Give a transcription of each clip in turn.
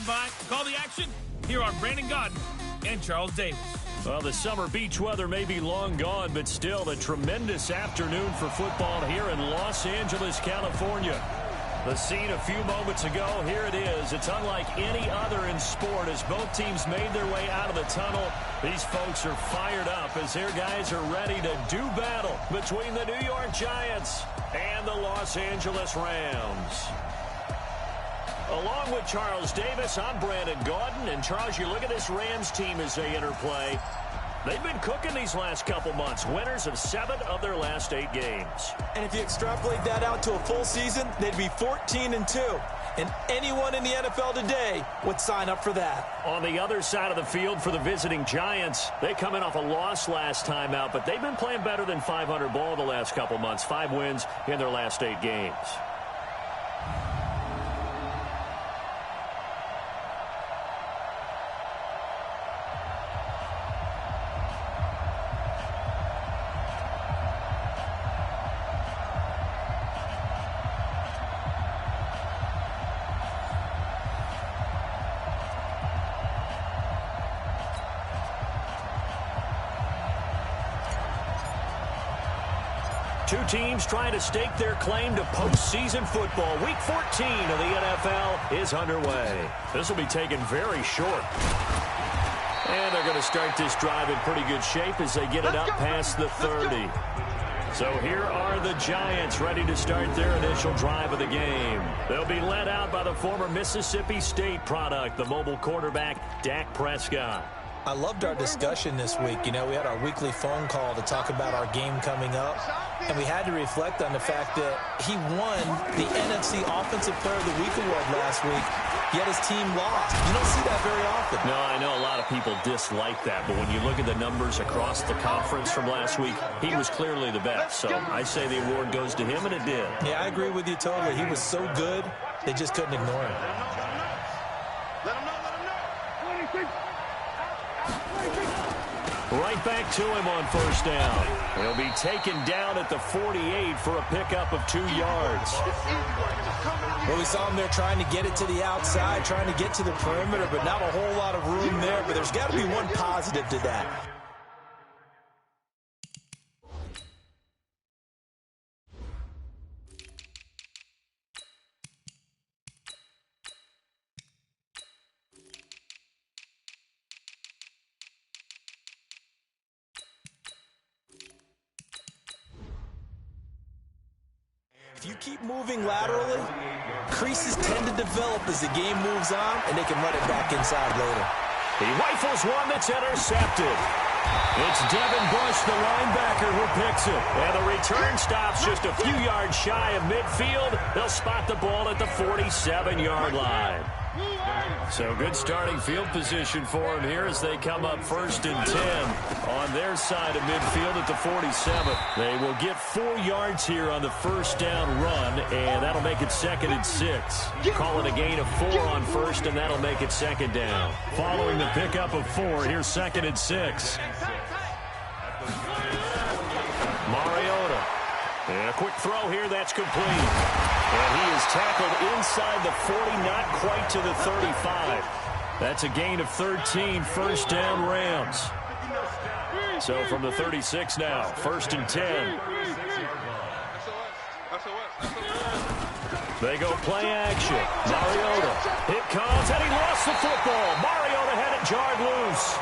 by. Call the action here on Brandon Gaudin and Charles Davis. Well, the summer beach weather may be long gone, but still a tremendous afternoon for football here in Los Angeles, California. The scene a few moments ago, here it is. It's unlike any other in sport as both teams made their way out of the tunnel. These folks are fired up as their guys are ready to do battle between the New York Giants and the Los Angeles Rams. Along with Charles Davis, I'm Brandon Gaudin. And, Charles, you look at this Rams team as they interplay. They've been cooking these last couple months. Winners of 7 of their last 8 games. And if you extrapolate that out to a full season, they'd be 14-2. And anyone in the NFL today would sign up for that. On the other side of the field for the visiting Giants, they come in off a loss last time out, but they've been playing better than 500 ball the last couple months. 5 wins in their last 8 games. Two teams trying to stake their claim to postseason football. Week 14 of the NFL is underway. This will be taken very short. And they're going to start this drive in pretty good shape as they get it up past the 30. So here are the Giants ready to start their initial drive of the game. They'll be led out by the former Mississippi State product, the mobile quarterback, Dak Prescott. I loved our discussion this week. You know, we had our weekly phone call to talk about our game coming up, and we had to reflect on the fact that he won the NFC Offensive Player of the Week award last week, yet his team lost. You don't see that very often. No, I know a lot of people dislike that, but when you look at the numbers across the conference from last week, he was clearly the best. So I say the award goes to him, and it did. Yeah, I agree with you totally. He was so good, they just couldn't ignore him. Right back to him on first down. He'll be taken down at the 48 for a pickup of 2 yards. Well, we saw him there trying to get it to the outside, trying to get to the perimeter, but not a whole lot of room there. But there's got to be one positive to that. If you keep moving laterally, creases tend to develop as the game moves on, and they can run it back inside later. He rifles one that's intercepted. It's Devin Bush, the linebacker, who picks it. And the return stops just a few yards shy of midfield. They'll spot the ball at the 47-yard line. So good starting field position for him here as they come up 1st and 10 on their side of midfield at the 47. They will get 4 yards here on the first down run, and that'll make it 2nd and 6. Call it a gain of 4 on first, and that'll make it 2nd down. Following the pickup of 4, here's 2nd and 6. Mariota. And a quick throw here, that's complete. And he is tackled inside the 40, not quite to the 35. That's a gain of 13, first down Rams. So from the 36 now, 1st and 10. They go play action. Mariota. It comes, and he lost the football. Mariota had it jarred loose.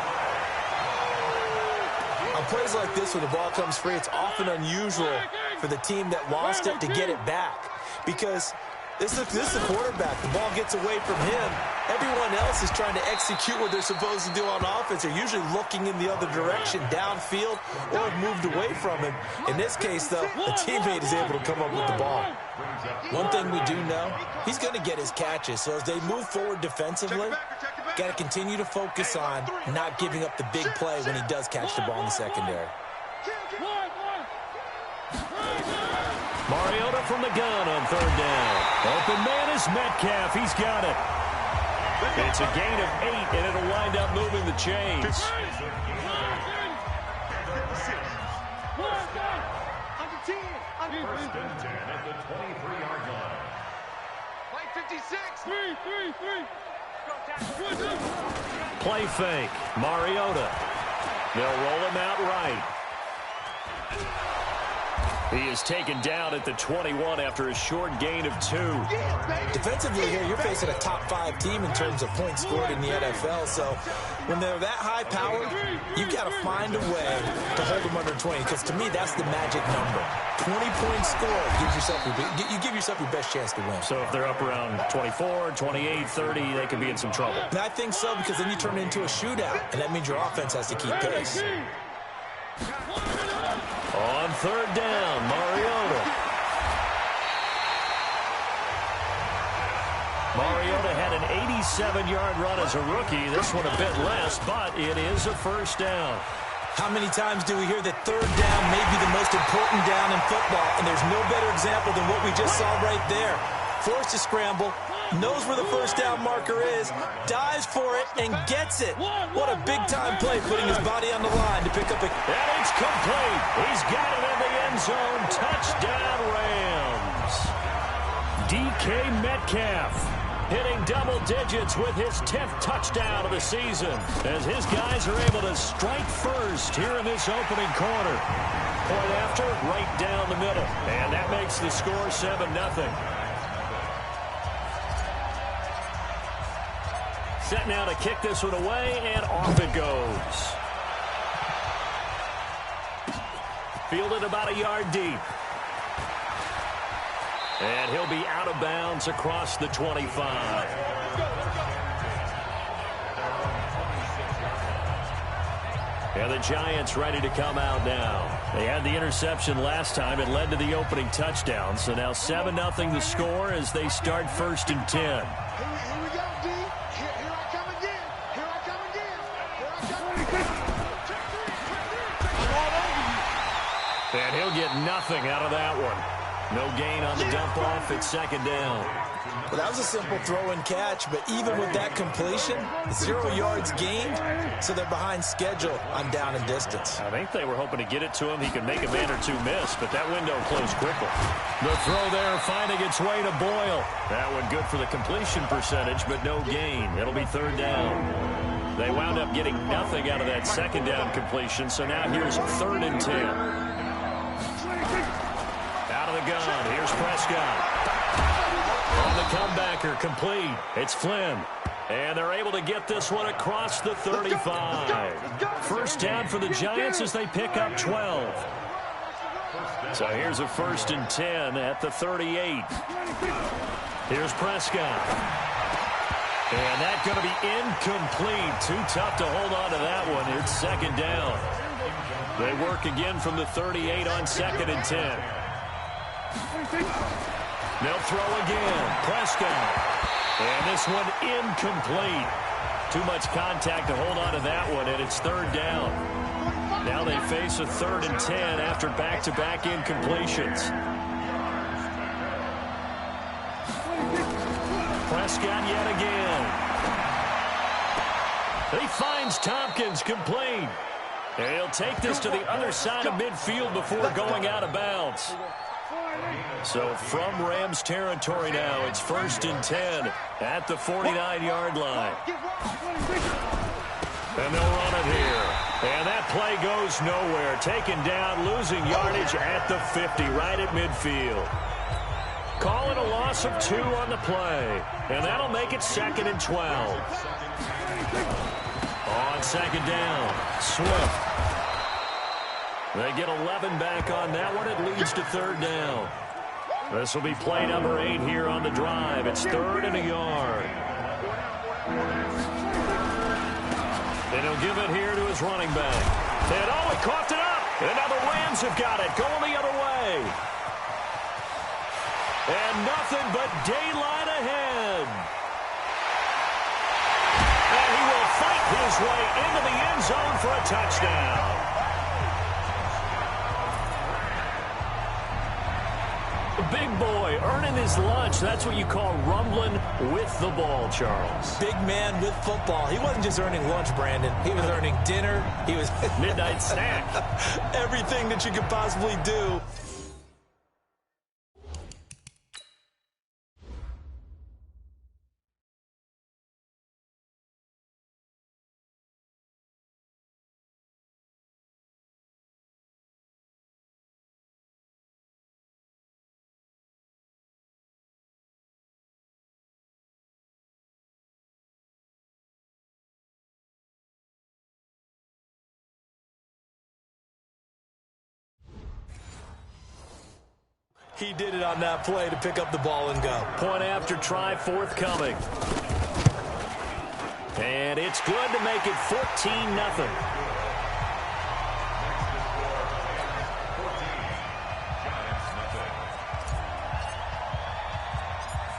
On plays like this where the ball comes free, it's often unusual for the team that lost it to get it back. Because this is the quarterback. The ball gets away from him. Everyone else is trying to execute what they're supposed to do on offense. They're usually looking in the other direction, downfield, or have moved away from him. In this case, though, a teammate is able to come up with the ball. One thing we do know, he's going to get his catches. So as they move forward defensively, got to continue to focus on not giving up the big play when he does catch the ball in the secondary. Mariota from the gun on 3rd down. Open man is Metcalf. He's got it. It's a gain of 8, and it'll wind up moving the chains. First and 10 at the 23-yard line. Play 56. 3. Play fake. Mariota. They'll roll him out right. He is taken down at the 21 after a short gain of 2. Defensively here, you're facing a top-5 team in terms of points scored in the NFL. So when they're that high-powered, you've got to find a way to hold them under 20. Because to me, that's the magic number. 20 points scored gives yourself you give yourself your best chance to win. So if they're up around 24, 28, 30, they could be in some trouble. And I think so, because then you turn it into a shootout, and that means your offense has to keep pace. On third down, Mariota. Mariota had an 87-yard run as a rookie. This one a bit less, but it is a first down. How many times do we hear that third down may be the most important down in football, and there's no better example than what we just saw right there. Forced to scramble, knows where the first down marker is, dives for it, and gets it. What a big-time play, putting his body on the line to pick up a... And it's complete. He's got it in the end zone. Touchdown, Rams. DK Metcalf hitting double digits with his 10th touchdown of the season as his guys are able to strike first here in this opening quarter. Point after, right down the middle. And that makes the score 7-0. Set now to kick this one away, and off it goes. Fielded about a yard deep. And he'll be out of bounds across the 25. And the Giants ready to come out now. They had the interception last time. It led to the opening touchdown. So now 7-0 the score as they start first and 10. Here we go, D. Here I come again. Here I come again. Here I come again. And he'll get nothing out of that one. No gain on the dump-off. It's second down. Well, that was a simple throw and catch, but even with that completion, 0 yards gained, so they're behind schedule on down and distance. I think they were hoping to get it to him. He could make a man or two miss, but that window closed quickly. The throw there finding its way to Boyle. That one good for the completion percentage, but no gain. It'll be third down. They wound up getting nothing out of that second down completion, so now here's third and 10. Out of the gun, here's Prescott. On the comebacker, complete. It's Flynn. And they're able to get this one across the 35. First down for the Giants as they pick up 12. So here's a first and 10 at the 38. Here's Prescott. And that's going to be incomplete. Too tough to hold on to that one. It's second down. They work again from the 38 on second and 10. They'll throw again. Prescott. And this one incomplete. Too much contact to hold on to that one, and it's third down. Now they face a third and 10 after back-to-back incompletions. Prescott yet again. He finds Tompkins complete. And he'll take this to the other side of midfield before going out of bounds. So from Rams territory now, it's first and 10 at the 49-yard line. And they'll run it here. And that play goes nowhere. Taken down, losing yardage at the 50, right at midfield. Call it a loss of 2 on the play. And that'll make it second and 12. On second down, Swift. They get 11 back on that one. It leads to third down. This will be play number 8 here on the drive. It's third and a yard. And he'll give it here to his running back. And oh, he coughed it up. And now the Rams have got it, going the other way. And nothing but daylight ahead. And he will fight his way into the end zone for a touchdown. Big boy earning his lunch. That's what you call rumbling with the ball, Charles. Big man with football. He wasn't just earning lunch, Brandon. He was earning dinner. He was midnight snack. Everything that you could possibly do. He did it on that play to pick up the ball and go. Point after try forthcoming. And it's good to make it 14-0.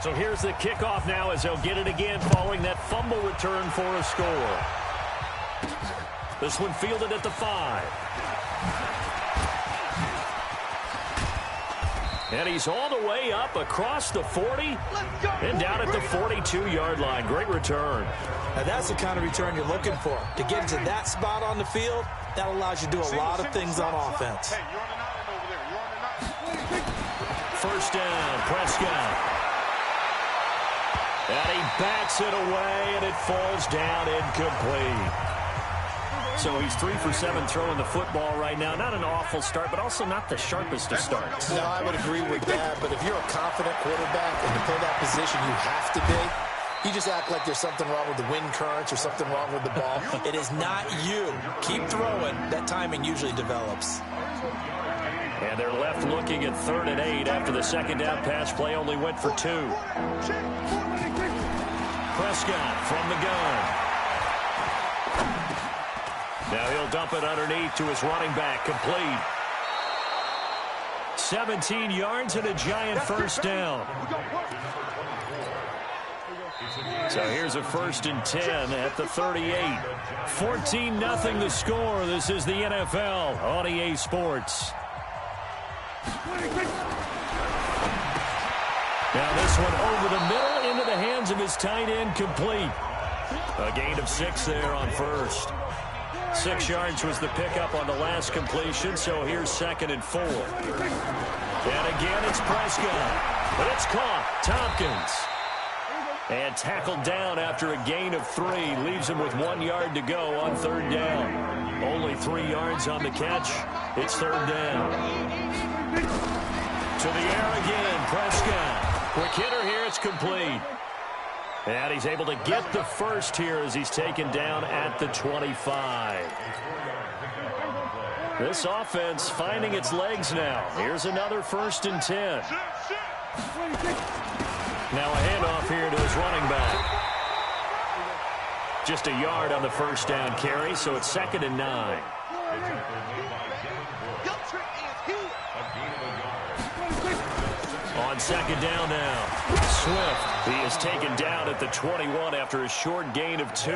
So here's the kickoff now as they'll get it again following that fumble return for a score. This one fielded at the 5. And he's all the way up across the 40 and down at the 42-yard line. Great return. Now that's the kind of return you're looking for. To get into that spot on the field, that allows you to do a lot of things on offense. First down, Prescott. And he backs it away, and it falls down incomplete. So he's 3 for 7 throwing the football right now. Not an awful start, but also not the sharpest of starts. No, I would agree with that. But if you're a confident quarterback and to play that position, you have to be. You just act like there's something wrong with the wind currents or something wrong with the ball. It is not you. Keep throwing. That timing usually develops. And they're left looking at 3rd and 8 after the second down pass play only went for 2. Prescott from the gun. Now he'll dump it underneath to his running back, complete. 17 yards and a giant first down. So here's a 1st and 10 at the 38. 14-0 the score. This is the NFL on EA Sports. Now this one over the middle into the hands of his tight end, complete. A gain of 6 there on first. 6 yards was the pickup on the last completion, so here's 2nd and 4. And again, it's Prescott. But it's caught. Tompkins. And tackled down after a gain of 3. Leaves him with 1 yard to go on 3rd down. Only 3 yards on the catch. It's 3rd down. To the air again, Prescott. Quick hitter here, it's complete. And he's able to get the first here as he's taken down at the 25. This offense finding its legs now. Here's another 1st and 10. Now a handoff here to his running back. Just a yard on the first down carry, so it's 2nd and 9. On 2nd down now, Swift. He is taken down at the 21 after a short gain of 2.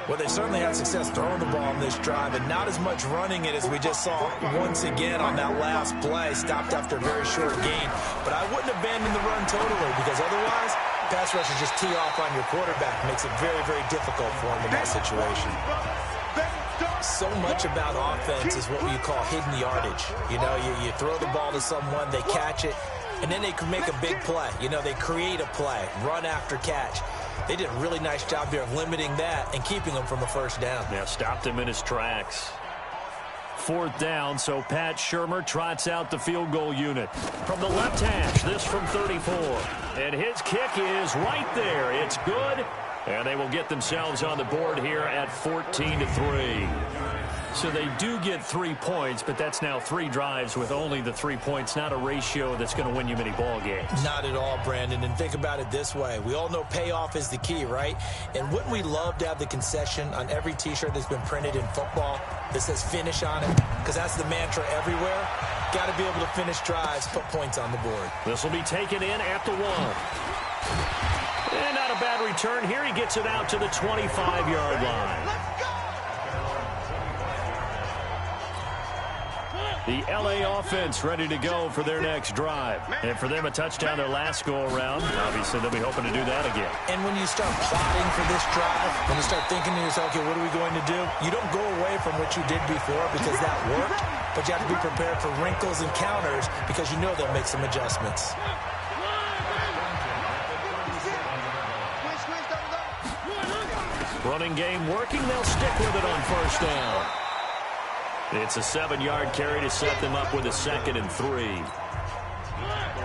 Well, they certainly had success throwing the ball on this drive, and not as much running it as we just saw once again on that last play. Stopped after a very short gain. But I wouldn't abandon the run totally, because otherwise, pass rushers just tee off on your quarterback. Makes it very, very difficult for him in that situation. So much about offense is what you call hidden yardage. You know, you throw the ball to someone, they catch it, and then they can make a big play. You know, they create a play, run after catch. They did a really nice job here of limiting that and keeping him from a first down. Yeah, stopped him in his tracks. 4th down, so Pat Shurmur trots out the field goal unit. From the left hash, this from 34. And his kick is right there. It's good. And they will get themselves on the board here at 14-3. So they do get 3 points, but that's now 3 drives with only the 3 points, not a ratio that's going to win you many ball games. Not at all, Brandon. And think about it this way. We all know payoff is the key, right? And wouldn't we love to have the concession on every T-shirt that's been printed in football that says finish on it? Because that's the mantra everywhere. Got to be able to finish drives, put points on the board. This will be taken in at the 1. And not a bad return here. He gets it out to the 25-yard line. The L.A. offense ready to go for their next drive. And for them, a touchdown their last go-around. Obviously, they'll be hoping to do that again. And when you start plotting for this drive, when you start thinking to yourself, okay, what are we going to do? You don't go away from what you did before because that worked, but you have to be prepared for wrinkles and counters because you know they'll make some adjustments. Running game working. They'll stick with it on first down. It's a 7-yard carry to set them up with a 2nd and 3.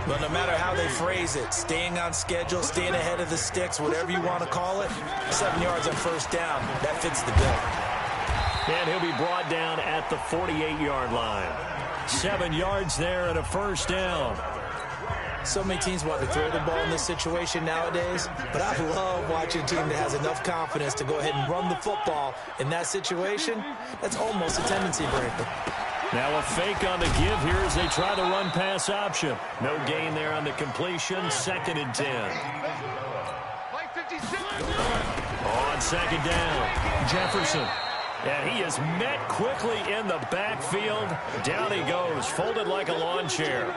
Well, no matter how they phrase it, staying on schedule, staying ahead of the sticks, whatever you want to call it, 7 yards on first down, that fits the bill. And he'll be brought down at the 48-yard line. 7 yards there and a first down. So many teams want to throw the ball in this situation nowadays, but I love watching a team that has enough confidence to go ahead and run the football in that situation. That's almost a tendency breaker. Now a fake on the give here as they try the run-pass option. No gain there on the completion. 2nd and 10. On 2nd down, Jefferson. And he is met quickly in the backfield. Down he goes, folded like a lawn chair.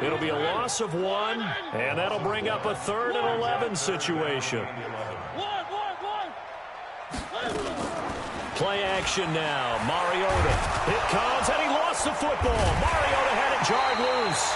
It'll be a loss of 1, and that'll bring up a 3rd and 11 situation. Play action now. Mariota. It comes, and he lost the football. Mariota had it jarred loose.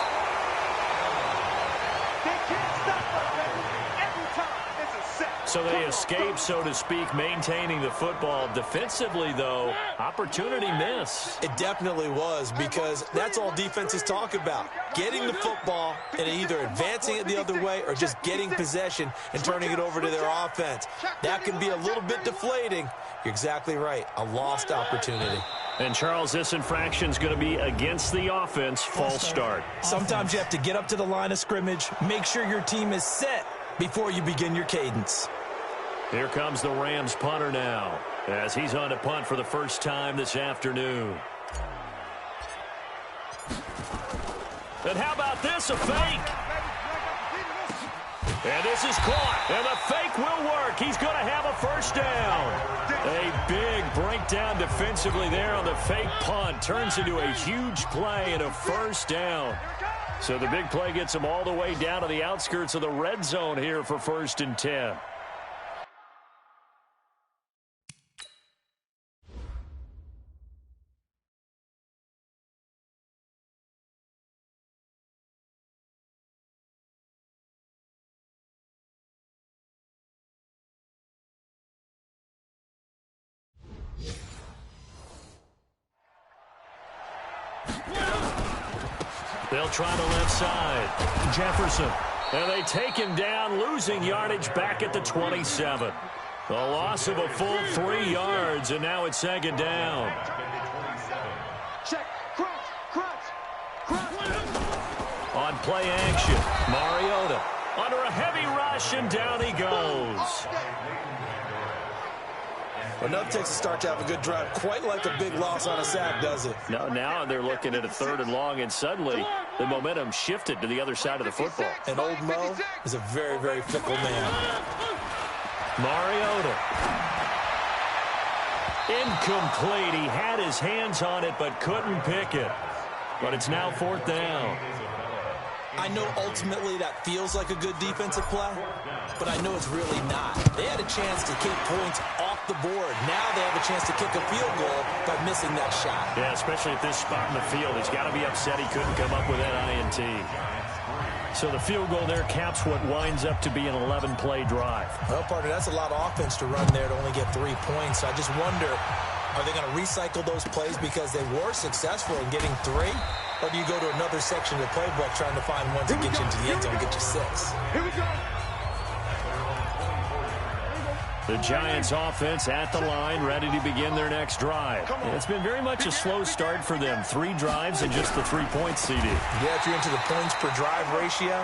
They can't stop us, baby. Every time, it's a set. So they escape, so to speak, maintaining the football. Defensively, though, opportunity miss. It definitely was, because that's all defenses talk about. Getting the football and either advancing it the other way or just getting possession and turning it over to their offense. That can be a little bit deflating. You're exactly right. A lost opportunity. And, Charles, this infraction's going to be against the offense. False start. Sometimes you have to get up to the line of scrimmage, make sure your team is set before you begin your cadence. Here comes the Rams punter now, as he's on to punt for the first time this afternoon. And how about this, a fake? And this is caught, and the fake will work. He's going to have a first down. A big breakdown defensively there on the fake punt. Turns into a huge play and a first down. So the big play gets him all the way down to the outskirts of the red zone here for 1st and 10. They'll try the left side. Jefferson. And they take him down, losing yardage back at the 27. A loss of a full 3 yards, and now it's 2nd down. Check. Crunch. On play action, Mariota under a heavy rush, and down he goes. Enough takes to start to have a good drive, quite like a big loss on a sack, does it? No, now they're looking at a 3rd and long, and suddenly the momentum shifted to the other side of the football. And old Mo is a very, very fickle man. Mariota. Incomplete. He had his hands on it but couldn't pick it. But it's now 4th down. I know ultimately that feels like a good defensive play, but I know it's really not. They had a chance to kick points off the board. Now they have a chance to kick a field goal by missing that shot. Yeah, especially at this spot in the field. He's got to be upset he couldn't come up with that INT. So the field goal there caps what winds up to be an 11-play drive. Well, partner, that's a lot of offense to run there to only get 3 points. So I just wonder, are they going to recycle those plays because they were successful in getting 3? Or do you go to another section of the playbook trying to find one to get you into the end zone and get you 6? Here we go. The Giants offense at the line, ready to begin their next drive. It's been very much a slow start for them. 3 drives and just the 3 points, CD. Yeah, if you're into the points per drive ratio,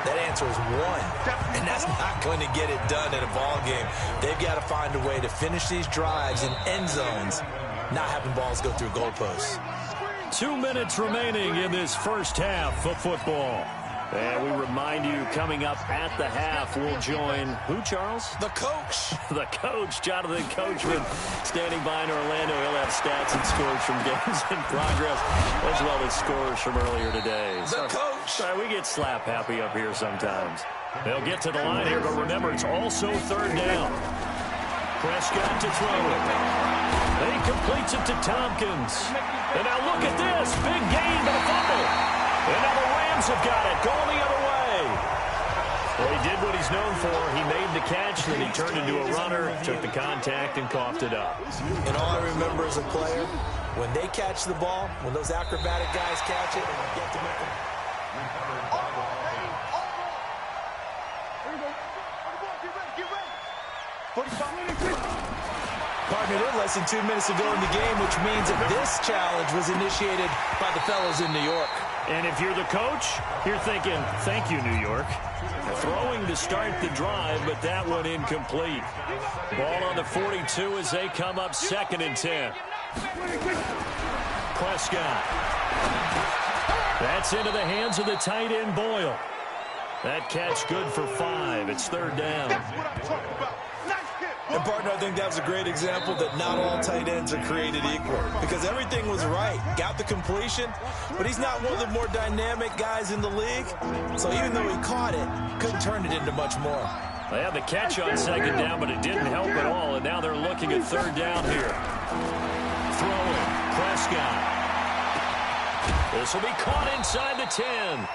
that answer is 1. And that's not going to get it done in a ball game. They've got to find a way to finish these drives in end zones, not having balls go through goalposts. 2 minutes remaining in this first half of football. And we remind you, coming up at the half, we'll join who, Charles? The coach. The coach, Jonathan Coachman, standing by in Orlando. He'll have stats and scores from games in progress, as well as scores from earlier today. The coach. Sorry, we get slap happy up here sometimes. They'll get to the line here, but remember, it's also 3rd down. Prescott to throw it. Then he completes it to Tompkins. And now look at this. Big gain, but a fumble. And now the Rams have got it, going the other way. Well, he did what he's known for. He made the catch, then he turned into a runner, took the contact, and coughed it up. And all I remember as a player, when they catch the ball, when those acrobatic guys catch it, you have to make them. Partner, they're less than 2 minutes to go in the game, which means that this challenge was initiated by the fellows in New York. And if you're the coach, you're thinking, thank you, New York. Throwing to start the drive, but that one incomplete. Ball on the 42 as they come up 2nd and 10. Prescott. That's into the hands of the tight end, Boyle. That catch good for 5. It's 3rd down. And, partner, I think that was a great example that not all tight ends are created equal, because everything was right. Got the completion, but he's not one of the more dynamic guys in the league. So even though he caught it, couldn't turn it into much more. They had the catch on 2nd down, but it didn't help at all, and now they're looking at 3rd down here. Throwing, Prescott. This will be caught inside the 10.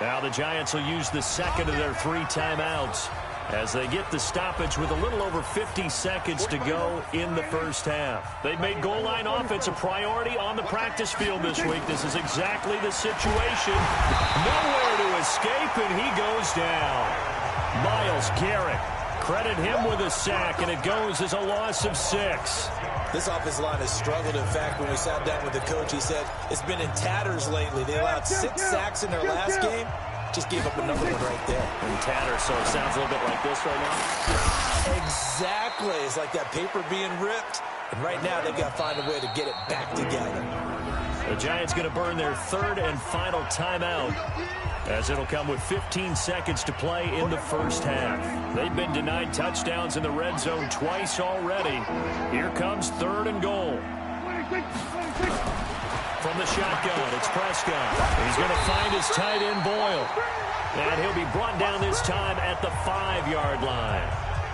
Now the Giants will use the 2nd of their 3 timeouts as they get the stoppage with a little over 50 seconds to go in the first half. They've made goal line offense a priority on the practice field this week. This is exactly the situation. Nowhere to escape, and he goes down. Myles Garrett, credit him with a sack, and it goes as a loss of 6. This offensive line has struggled. In fact, when we sat down with the coach, he said it's been in tatters lately. They allowed 6 sacks in their last game. Just gave up another one right there. In tatters, so it sounds a little bit like this right now. Exactly. It's like that paper being ripped. And right now, they've got to find a way to get it back together. The Giants going to burn their 3rd and final timeout, as it'll come with 15 seconds to play in the first half. They've been denied touchdowns in the red zone twice already. Here comes 3rd and goal. From the shotgun, it's Prescott. He's going to find his tight end, Boyle. And he'll be brought down this time at the 5-yard line.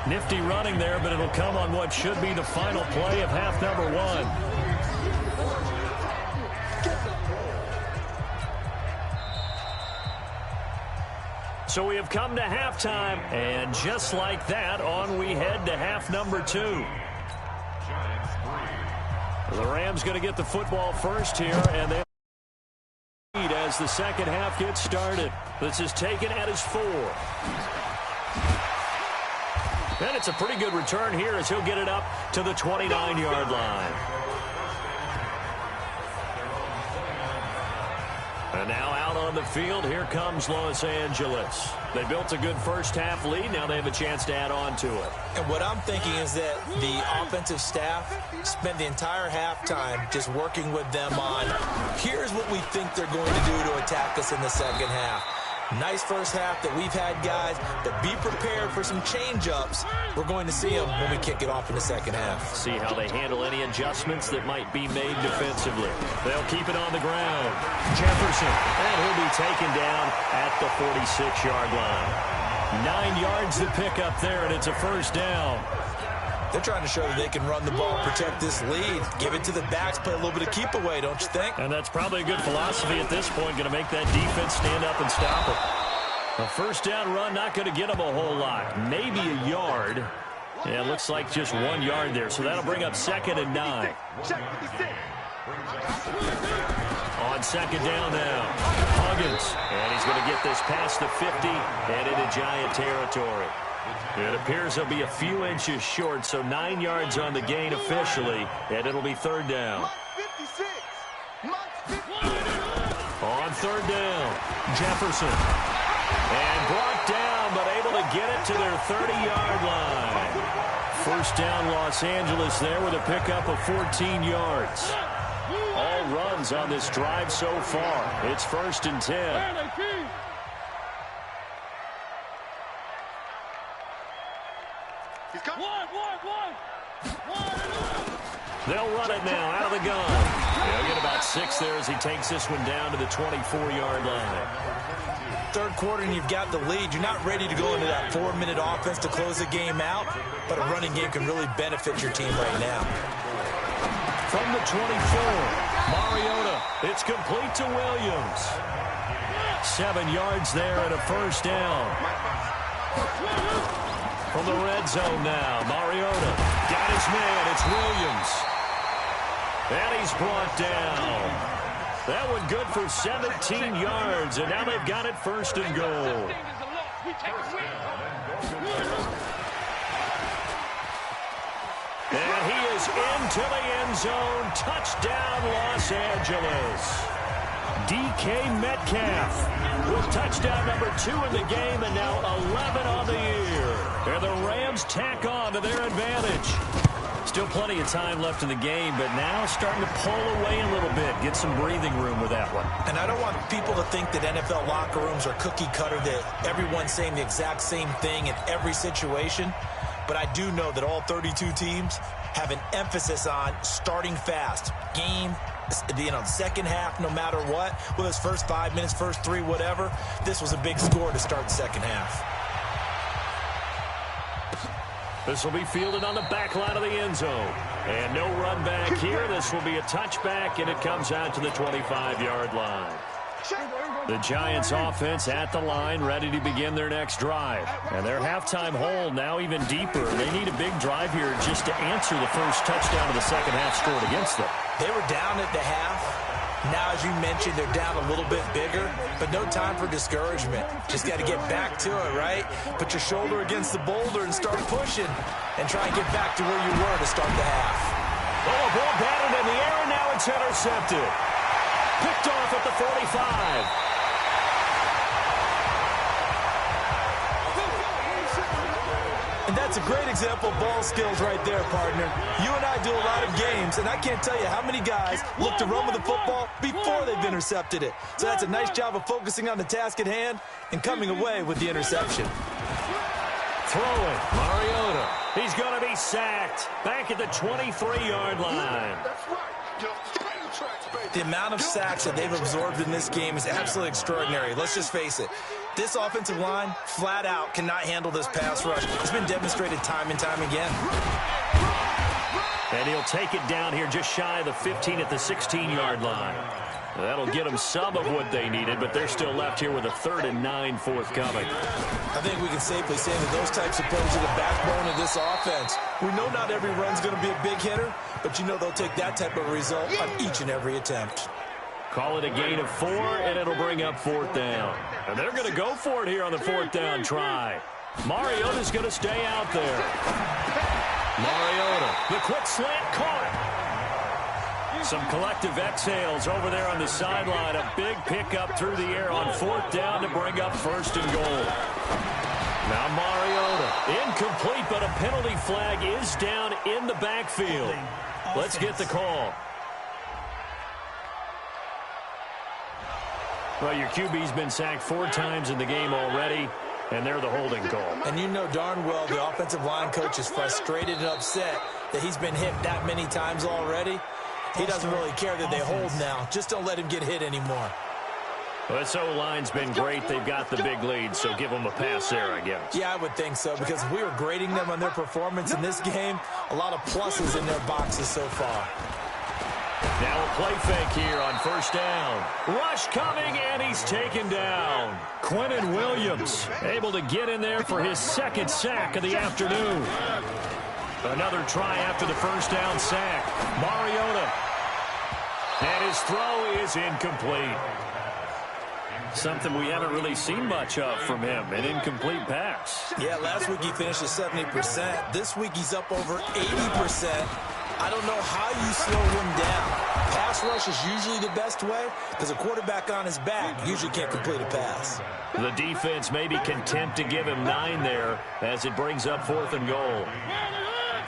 Nifty running there, but it'll come on what should be the final play of half number 1. So we have come to halftime, and just like that, on we head to half number 2. The Rams going to get the football first here, and they lead as the second half gets started. This is taken at his 4. And it's a pretty good return here as he'll get it up to the 29-yard line. And now out on the field, here comes Los Angeles. They built a good first half lead. Now they have a chance to add on to it. And what I'm thinking is that the offensive staff spent the entire halftime just working with them on, here's what we think they're going to do to attack us in the second half. Nice first half that we've had, guys, but be prepared for some change-ups. We're going to see them when we kick it off in the second half. See how they handle any adjustments that might be made defensively. They'll keep it on the ground. Jefferson, and he'll be taken down at the 46-yard line. 9 yards to pick up there, and it's a first down. They're trying to show that they can run the ball, protect this lead, give it to the backs, play a little bit of keep away, don't you think? And that's probably a good philosophy at this point, going to make that defense stand up and stop it. A first down run, not going to get them a whole lot. Maybe a yard. Yeah, it looks like just 1 yard there, so that'll bring up 2nd and 9. On 2nd down now, Huggins, and he's going to get this past the 50 and into Giant territory. It appears he'll be a few inches short, so 9 yards on the gain officially, and it'll be 3rd down. On 3rd down, Jefferson. And brought down, but able to get it to their 30-yard line. First down, Los Angeles there with a pickup of 14 yards. All runs on this drive so far. It's 1st and 10. They'll run it now out of the gun. They'll get about 6 there as he takes this one down to the 24-yard line. Third quarter and you've got the lead. You're not ready to go into that 4-minute offense to close the game out, but a running game can really benefit your team right now. From the 24, Mariota. It's complete to Williams. 7 yards there and a first down. From the red zone now, Mariota got his man. It's Williams. And he's brought down. That one good for 17 yards, and now they've got it 1st and goal. And he into the end zone. Touchdown, Los Angeles. DK Metcalf with touchdown number 2 in the game and now 11 on the year. And the Rams tack on to their advantage. Still plenty of time left in the game, but now starting to pull away a little bit. Get some breathing room with that one. And I don't want people to think that NFL locker rooms are cookie cutter, that everyone's saying the exact same thing in every situation. But I do know that all 32 teams have an emphasis on starting fast. Game, second half, no matter what. Whether it's first 5 minutes, first 3, whatever. This was a big score to start the second half. This will be fielded on the back line of the end zone. And no run back here. This will be a touchback, and it comes out to the 25-yard line. The Giants offense at the line, ready to begin their next drive. And their halftime hole now even deeper. They need a big drive here just to answer the first touchdown of the second half scored against them. They were down at the half. Now, as you mentioned, they're down a little bit bigger, but no time for discouragement. Just got to get back to it, right? Put your shoulder against the boulder and start pushing and try and get back to where you were to start the half. Oh, a ball batted in the air, and now it's intercepted. Picked off at the 45. And that's a great example of ball skills right there, partner. You and I do a lot of games, and I can't tell you how many guys look to run with the football before they've intercepted it. So that's a nice job of focusing on the task at hand and coming away with the interception. Throwing, Mariota. He's going to be sacked. Back at the 23-yard line. The amount of sacks that they've absorbed in this game is absolutely extraordinary. Let's just face it. This offensive line, flat out, cannot handle this pass rush. It's been demonstrated time and time again. And he'll take it down here just shy of the 15 at the 16-yard line. That'll get them some of what they needed, but they're still left here with a 3rd and 9 forthcoming. I think we can safely say that those types of plays are the backbone of this offense. We know not every run's going to be a big hitter, but you know they'll take that type of result on each and every attempt. Call it a gain of 4, and it'll bring up 4th down. And they're going to go for it here on the 4th down try. Mariota's going to stay out there. Mariota, the quick slant caught. Some collective exhales over there on the sideline. A big pickup through the air on 4th down to bring up 1st and goal. Now Mariota, incomplete, but a penalty flag is down in the backfield. Let's get the call. Well, your QB's been sacked 4 times in the game already, and they're the holding call. And you know darn well the offensive line coach is frustrated and upset that he's been hit that many times already. He doesn't really care that they hold now. Just don't let him get hit anymore. Well, this O-line's been great. They've got the big lead, so give them a pass there, I guess. Yeah, I would think so, because if we were grading them on their performance in this game, a lot of pluses in their boxes so far. Now a play fake here on 1st down. Rush coming, and he's taken down. Quentin Williams able to get in there for his 2nd sack of the afternoon. Another try after the 1st down sack. Mariota. And his throw is incomplete. Something we haven't really seen much of from him, an incomplete pass. Yeah, last week he finished at 70%. This week he's up over 80%. I don't know how you slow him down. Pass rush is usually the best way because a quarterback on his back usually can't complete a pass. The defense may be content to give him 9 there as it brings up 4th and goal.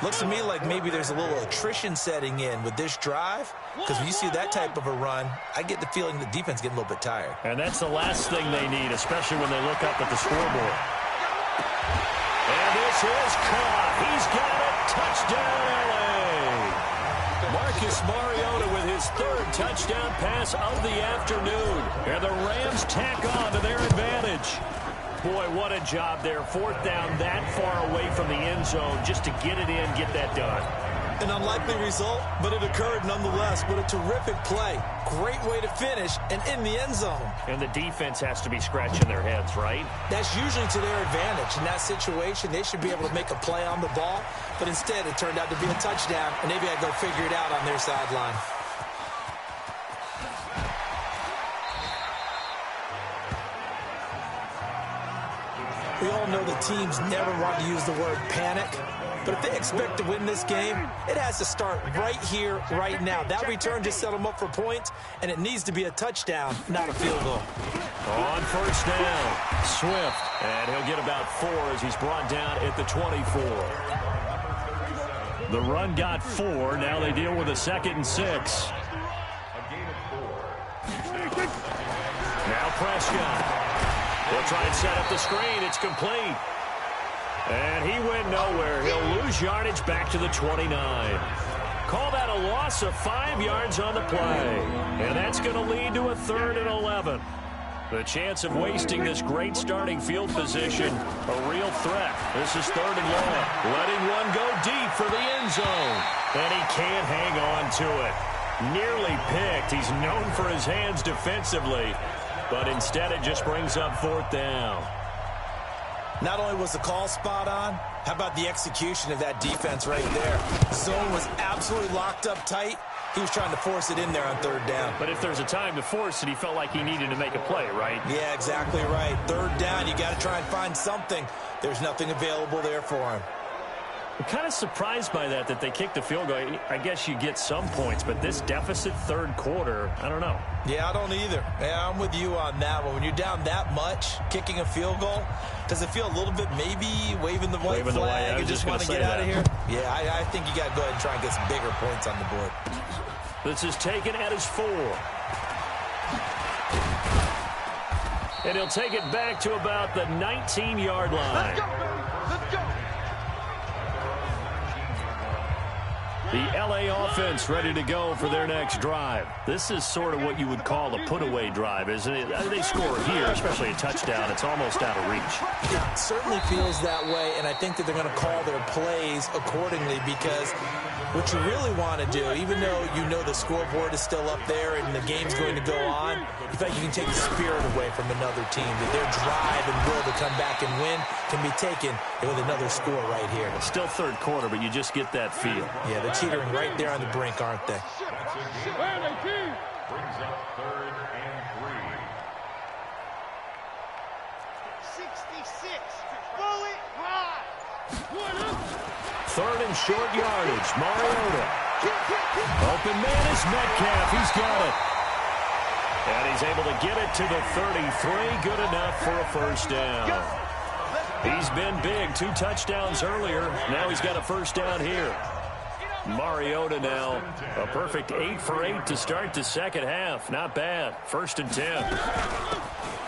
Looks to me like maybe there's a little attrition setting in with this drive, because when you see that type of a run, I get the feeling the defense getting a little bit tired. And that's the last thing they need, especially when they look up at the scoreboard. And this is caught. He's got it. Touchdown, L.A. Marcus Mariota with his 3rd touchdown pass of the afternoon. And the Rams tack on to their advantage. Boy, what a job there. 4th down that far away from the end zone just to get it in, get that done. An unlikely result, but it occurred nonetheless. But a terrific play. Great way to finish and in the end zone. And the defense has to be scratching their heads, right? That's usually to their advantage. In that situation, they should be able to make a play on the ball. But instead, it turned out to be a touchdown, and they've got to go figure it out on their sideline. We all know the teams never want to use the word panic. But if they expect to win this game, it has to start right here, right now. That return just set them up for points, and it needs to be a touchdown, not a field goal. On first down, Swift, and he'll get about 4 as he's brought down at the 24. The run got 4. Now they deal with a 2nd and 6. Now Prescott. He'll try and set up the screen. It's complete. And he went nowhere. He'll lose yardage back to the 29. Call that a loss of 5 yards on the play. And that's going to lead to a 3rd and 11. The chance of wasting this great starting field position, a real threat. This is 3rd and long. Letting one go deep for the end zone. And he can't hang on to it. Nearly picked. He's known for his hands defensively. But instead it just brings up 4th down. Not only was the call spot on, how about the execution of that defense right there? Zone was absolutely locked up tight. He was trying to force it in there on 3rd down. But if there's a time to force it, he felt like he needed to make a play, right? Yeah, exactly right. 3rd down, you got to try and find something. There's nothing available there for him. I'm kind of surprised by that they kicked the field goal. I guess you get some points, but this deficit 3rd quarter, I don't know. Yeah, I don't either. Yeah, I'm with you on that one. When you're down that much, kicking a field goal, does it feel a little bit maybe waving the white flag and just want to get out of here? Yeah, I think you got to go ahead and try and get some bigger points on the board. This is taken at his 4. And he'll take it back to about the 19-yard line. Let's go, baby. Let's go. The LA offense ready to go for their next drive. This is sort of what you would call a put-away drive, isn't it? They score here, especially a touchdown. It's almost out of reach. It certainly feels that way, and I think that they're going to call their plays accordingly because what you really want to do, even though you know the scoreboard is still up there and the game's going to go on, you feel like you can take the spirit away from another team, that their drive and will to come back and win can be taken with another score right here. It's still 3rd quarter, but you just get that feel. Yeah, they're teetering right there on the brink, aren't they? Brings up 3rd and 3. 66. Bullet high. 3rd and short yardage. Mariota. Open man is Metcalf. He's got it. And he's able to get it to the 33. Good enough for a 1st down. He's been big. 2 touchdowns earlier. Now he's got a 1st down here. Mariota now a perfect 8 for 8 to start the 2nd half. Not bad. 1st and 10.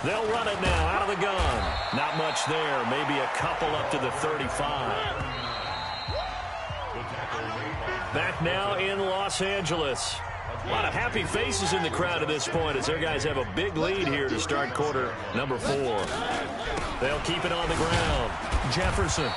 They'll run it now out of the gun. Not much there. Maybe a couple up to the 35. Back now in Los Angeles. A lot of happy faces in the crowd at this point as their guys have a big lead here to start quarter number 4. They'll keep it on the ground. Jefferson.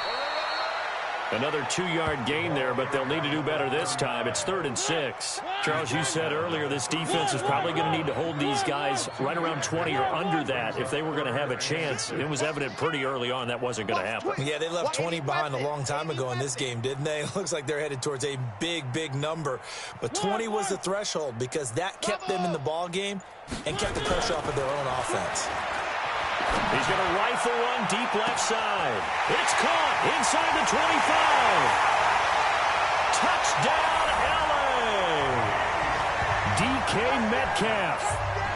Another 2-yard gain there, but they'll need to do better this time. It's 3rd and 6. Charles, you said earlier this defense is probably going to need to hold these guys right around 20 or under that if they were going to have a chance. It was evident pretty early on that wasn't going to happen. Yeah, they left 20 behind a long time ago in this game, didn't they? It looks like they're headed towards a big, big number. But 20 was the threshold because that kept them in the ball game and kept the pressure off of their own offense. He's going to rifle one deep left side. It's caught inside the 25. Touchdown, LA. DK Metcalf,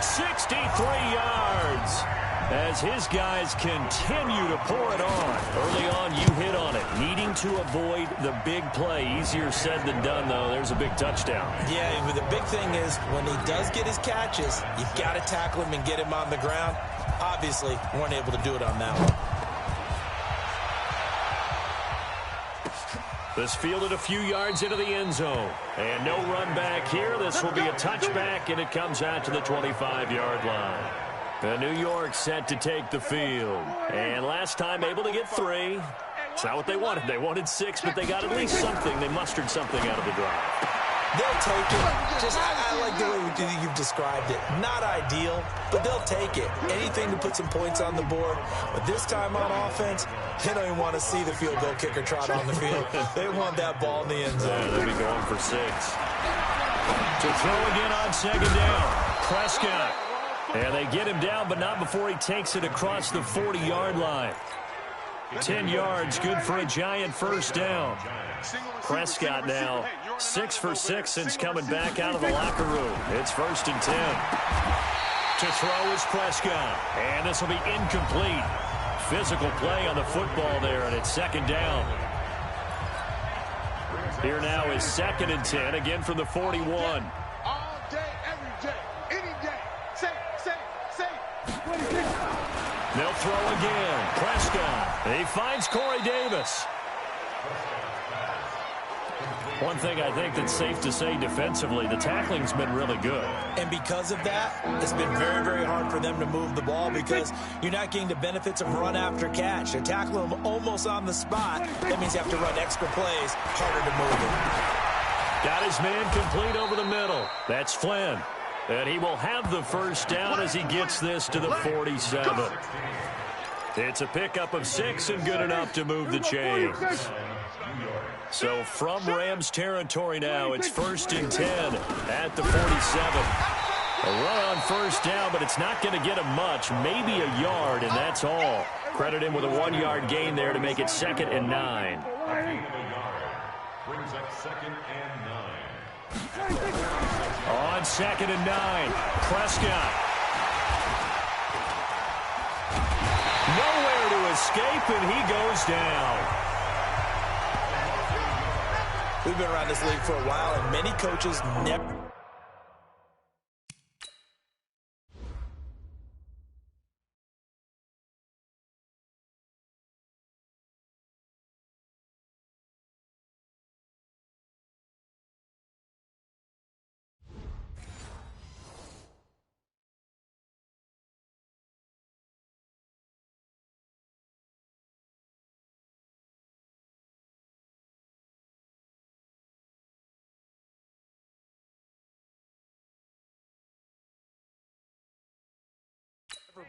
63 yards. As his guys continue to pour it on. Early on, you hit on it. Needing to avoid the big play. Easier said than done, though. There's a big touchdown. Yeah, but the big thing is when he does get his catches, you've got to tackle him and get him on the ground. Obviously, weren't able to do it on that one. This fielded a few yards into the end zone. And no run back here. This will be a touchback, and it comes out to the 25-yard line. New York set to take the field. And last time able to get 3. It's not what they wanted. They wanted 6, but they got at least something. They mustered something out of the drive. They'll take it. I like the way you've described it. Not ideal, but they'll take it. Anything to put some points on the board. But this time on offense, they don't even want to see the field goal kicker trot on the field. They want that ball in the end zone. Yeah, they'll be going for 6. To throw again on 2nd down. Prescott. And they get him down, but not before he takes it across the 40-yard line. 10 yards, good for a giant first down. Prescott now 6 for 6 since coming back out of the locker room. It's 1st and 10. To throw is Prescott, and this will be incomplete. Physical play on the football there, and it's 2nd down. Here now is 2nd and 10, again from the 41. All day, every day, any day. Say. They'll throw again. Prescott. He finds Corey Davis. One thing I think that's safe to say defensively, the tackling's been really good. And because of that, it's been very, very hard for them to move the ball because you're not getting the benefits of run after catch. They're tackling them almost on the spot. That means you have to run extra plays, harder to move it. Got his man complete over the middle. That's Flynn. And he will have the first down as he gets this to the 47. It's a pickup of 6 and good enough to move the chains. So from Rams territory now, it's 1st and 10 at the 47. A run on first down, but it's not going to get him much, maybe a yard, and that's all. Credit him with a 1-yard gain there to make it 2nd and 9. Brings up 2nd and 9. On 2nd and 9, Prescott. Nowhere to escape, and he goes down. We've been around this league for a while, and many coaches never...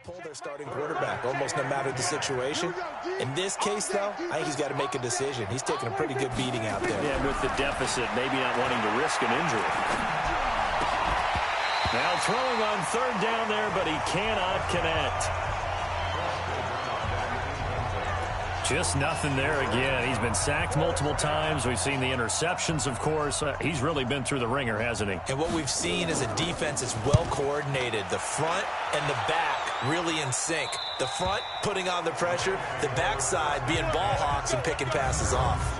pull their starting quarterback, almost no matter the situation. In this case, though, I think he's got to make a decision. He's taking a pretty good beating out there. Yeah, with the deficit, maybe not wanting to risk an injury. Now throwing on 3rd down there, but he cannot connect. Just nothing there again. He's been sacked multiple times. We've seen the interceptions, of course. He's really been through the ringer, hasn't he? And what we've seen is a defense that's well coordinated. The front and the back really in sync. The front putting on the pressure, the backside being ball hawks and picking passes off.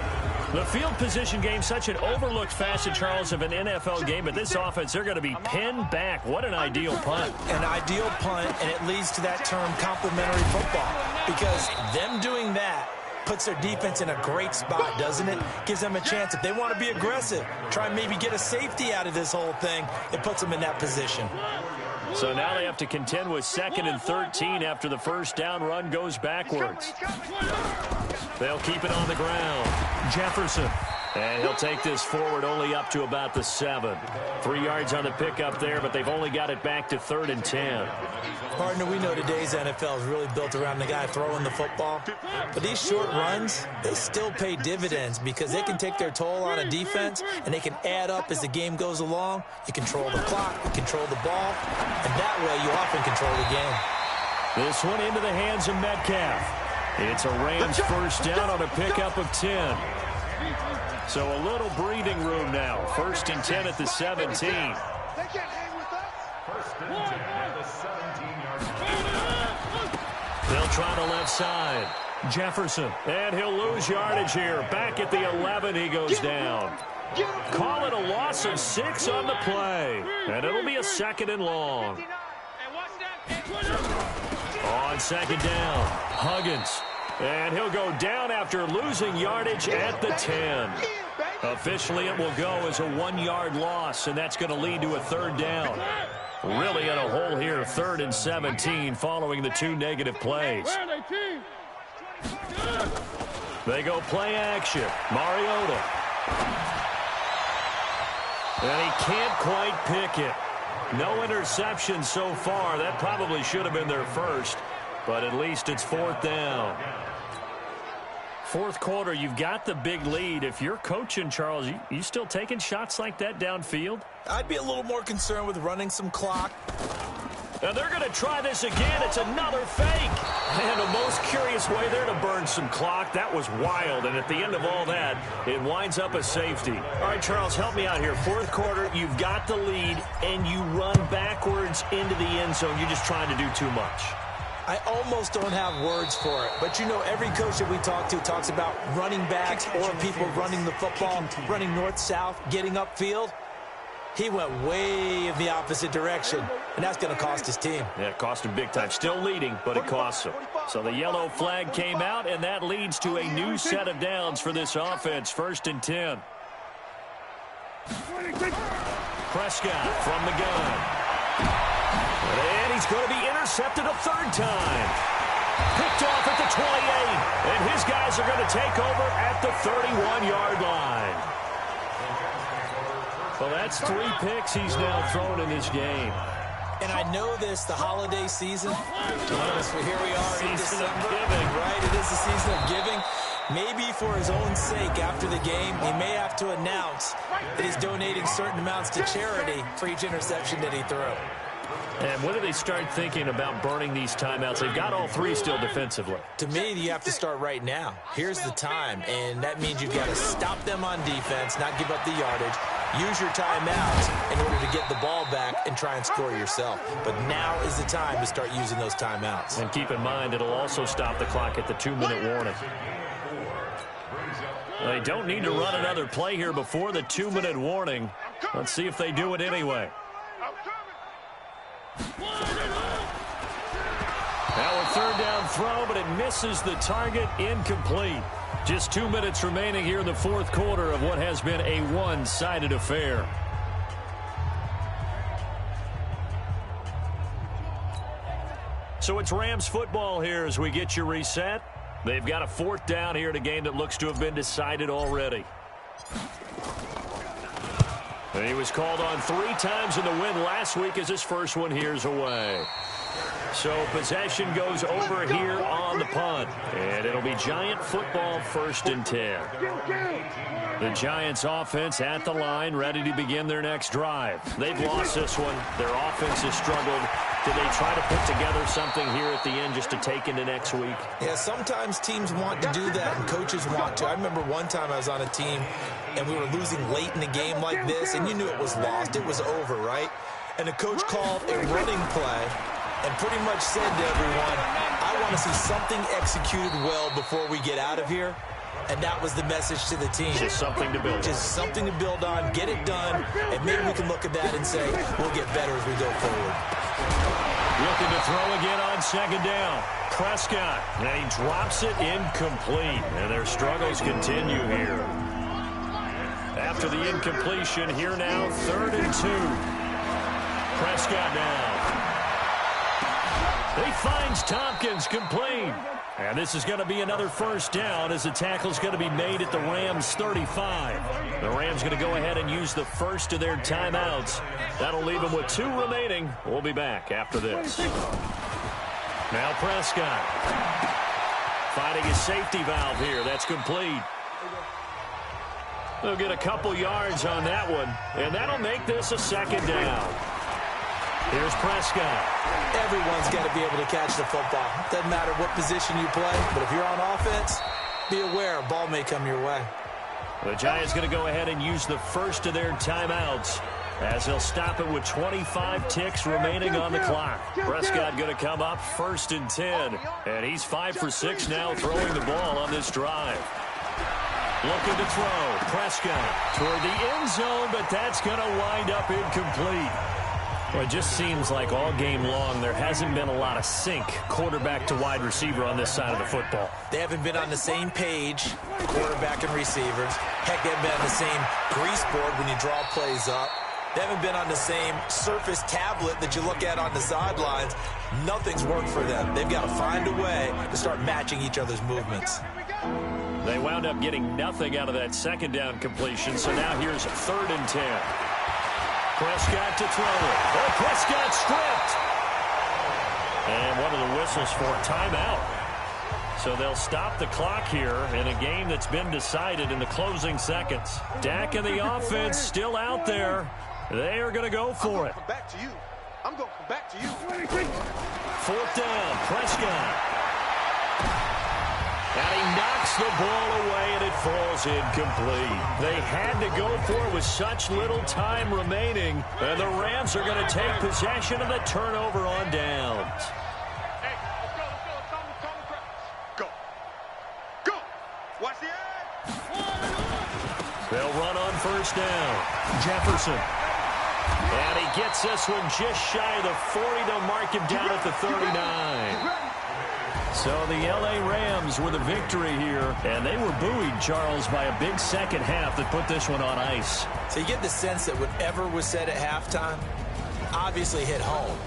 The field position game, such an overlooked facet, Charles, of an NFL game, but this offense, they're going to be pinned back. What an ideal punt. An ideal punt, and it leads to that term complementary football, because them doing that puts their defense in a great spot, doesn't it? Gives them a chance. If they want to be aggressive, try and maybe get a safety out of this whole thing, it puts them in that position. So now they have to contend with 2nd and 13 after the first down run goes backwards. They'll keep it on the ground. Jefferson. And he'll take this forward only up to about the 7. 3 yards on the pickup there, but they've only got it back to 3rd and 10. Partner, we know today's NFL is really built around the guy throwing the football. But these short runs, they still pay dividends because they can take their toll on a defense, and they can add up as the game goes along. You control the clock, you control the ball, and that way you often control the game. This one into the hands of Metcalf. It's a Rams first down on a pickup of 10. So a little breathing room now. 1st and 10 at the 17. They can't hang with us. 1st and 10 at the 17-yard line. They'll try the left side. Jefferson. And he'll lose yardage here. Back at the 11, he goes down. Call it a loss of 6 on the play. And it'll be a 2nd and long. On 2nd down, Huggins. And he'll go down after losing yardage at the 10. Officially, it will go as a 1-yard loss, and that's going to lead to a 3rd down. Really in a hole here, 3rd and 17, following the 2 negative plays. They go play action. Mariota. And he can't quite pick it. No interception so far. That probably should have been their first, but at least it's 4th down. 4th quarter, you've got the big lead. If you're coaching, Charles, you still taking shots like that downfield? I'd be a little more concerned with running some clock. And they're going to try this again. It's another fake. And the most curious way there to burn some clock. That was wild. And at the end of all that, it winds up a safety. All right, Charles, help me out here. Fourth quarter, you've got the lead, and you run backwards into the end zone. You're just trying to do too much. I almost don't have words for it. But, you know, every coach that we talk to talks about running backs or people running the football, running north-south, getting upfield. He went way in the opposite direction, and that's going to cost his team. Yeah, it cost him big time. Still leading, but it costs him. So the yellow flag came out, and that leads to a new set of downs for this offense. 1st and 10. Prescott from the gun. And he's going to be intercepted a 3rd time. Picked off at the 28, and his guys are going to take over at the 31-yard line. Well, that's 3 picks he's now thrown in this game. And I know this, the holiday season. Here we are in December. Right, it is the season of giving. Maybe for his own sake, after the game, he may have to announce that he's donating certain amounts to charity for each interception that he threw. And when do they start thinking about burning these timeouts? They've got all 3 still defensively. To me, you have to start right now. Here's the time, and that means you've got to stop them on defense, not give up the yardage. Use your timeouts in order to get the ball back and try and score yourself. But now is the time to start using those timeouts. And keep in mind, it'll also stop the clock at the 2-minute warning. They don't need to run another play here before the 2-minute warning. Let's see if they do it anyway. Now a 3rd down throw, but it misses the target, incomplete. Just 2 minutes remaining here in the 4th quarter of what has been a one-sided affair. So it's Rams football here as we get you reset. They've got a 4th down here in a game that looks to have been decided already. And he was called on 3 times in the win last week as his first one here's away. So possession goes over here on the punt. And it'll be Giant football 1st and 10. The Giants offense at the line, ready to begin their next drive. They've lost this one. Their offense has struggled. Did they try to put together something here at the end just to take into next week? Yeah, sometimes teams want to do that and coaches want to. I remember one time I was on a team and we were losing late in the game like this, and you knew it was lost. It was over, right? And the coach called a running play and pretty much said to everyone, I want to see something executed well before we get out of here. And that was the message to the team. Just something to build on. Just something to build on, get it done, and maybe we can look at that and say, we'll get better as we go forward. Looking to throw again on 2nd down. Prescott, and he drops it incomplete. And their struggles continue here. After the incompletion, here now, 3rd and 2. Prescott now. He finds Tompkins complete. And this is going to be another 1st down as the tackle's going to be made at the Rams 35. The Rams going to go ahead and use the first of their timeouts. That'll leave them with 2 remaining. We'll be back after this. Now Prescott finding his safety valve here. That's complete. They'll get a couple yards on that one, and that'll make this a 2nd down. Here's Prescott. Everyone's got to be able to catch the football. Doesn't matter what position you play, but if you're on offense, be aware a ball may come your way. The Giants going to go ahead and use the first of their timeouts as they'll stop it with 25 ticks remaining on the clock. Prescott going to come up 1st and 10, and he's 5 for 6 now throwing the ball on this drive. Looking to throw. Prescott toward the end zone, but that's going to wind up incomplete. Well, it just seems like all game long there hasn't been a lot of sync quarterback to wide receiver on this side of the football. They haven't been on the same page, quarterback and receivers. Heck, they haven't been on the same grease board when you draw plays up. They haven't been on the same surface tablet that you look at on the sidelines. Nothing's worked for them. They've got to find a way to start matching each other's movements. They wound up getting nothing out of that 2nd down completion, so now here's 3rd and 10. Prescott to throw it. Oh, Prescott stripped. And one of the whistles for a timeout. So they'll stop the clock here in a game that's been decided in the closing seconds. Dak and the offense still out there. They are going to go for it. Back to you. I'm going to come back to you. 4th down, Prescott. And he knocks the ball away, and it falls incomplete. They had to go for it with such little time remaining, and the Rams are going to take possession of the turnover on downs. Hey, let's go. Go. Watch the edge. They'll run on 1st down. Jefferson. And he gets this one just shy of the 40. They'll mark him down at the 39. So the L.A. Rams with a victory here, and they were buoyed, Charles, by a big second half that put this one on ice. So you get the sense that whatever was said at halftime obviously hit home.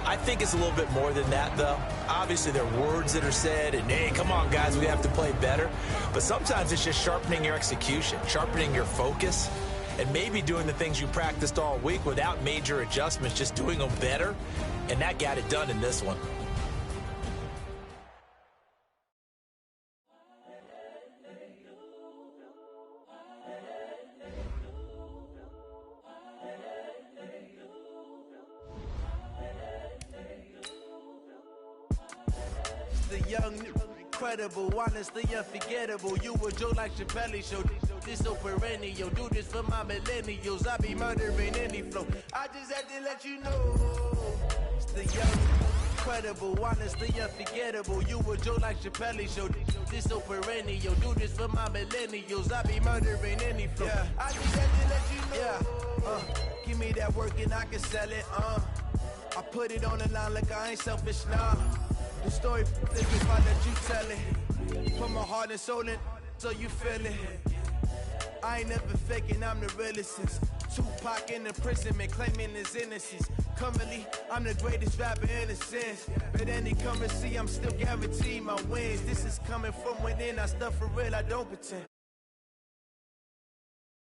I think it's a little bit more than that, though. Obviously, there are words that are said, and, hey, come on, guys, we have to play better. But sometimes it's just sharpening your execution, sharpening your focus, and maybe doing the things you practiced all week without major adjustments, just doing them better. And that got it done in this one. The young, incredible, honestly unforgettable. You a Joe like Chappelle show. This so perennial. Do this for my millennials. I be murdering any flow. I just had to let you know. It's the young, incredible, honestly unforgettable. You a Joe like Chappelle show. This so perennial. Do this for my millennials. I be murdering any flow. Yeah. I just had to let you know. Yeah. Give me that work and I can sell it. I put it on the line like I ain't selfish, nah. The story if I let you tell it. Put my heart and soul in so you feel it. I ain't never faking, I'm the realest since Tupac in the imprisonment claiming his innocence. Currently, I'm the greatest rapper in a sense. But any currency, I'm still guaranteed my wins. This is coming from within, I stuff for real, I don't pretend.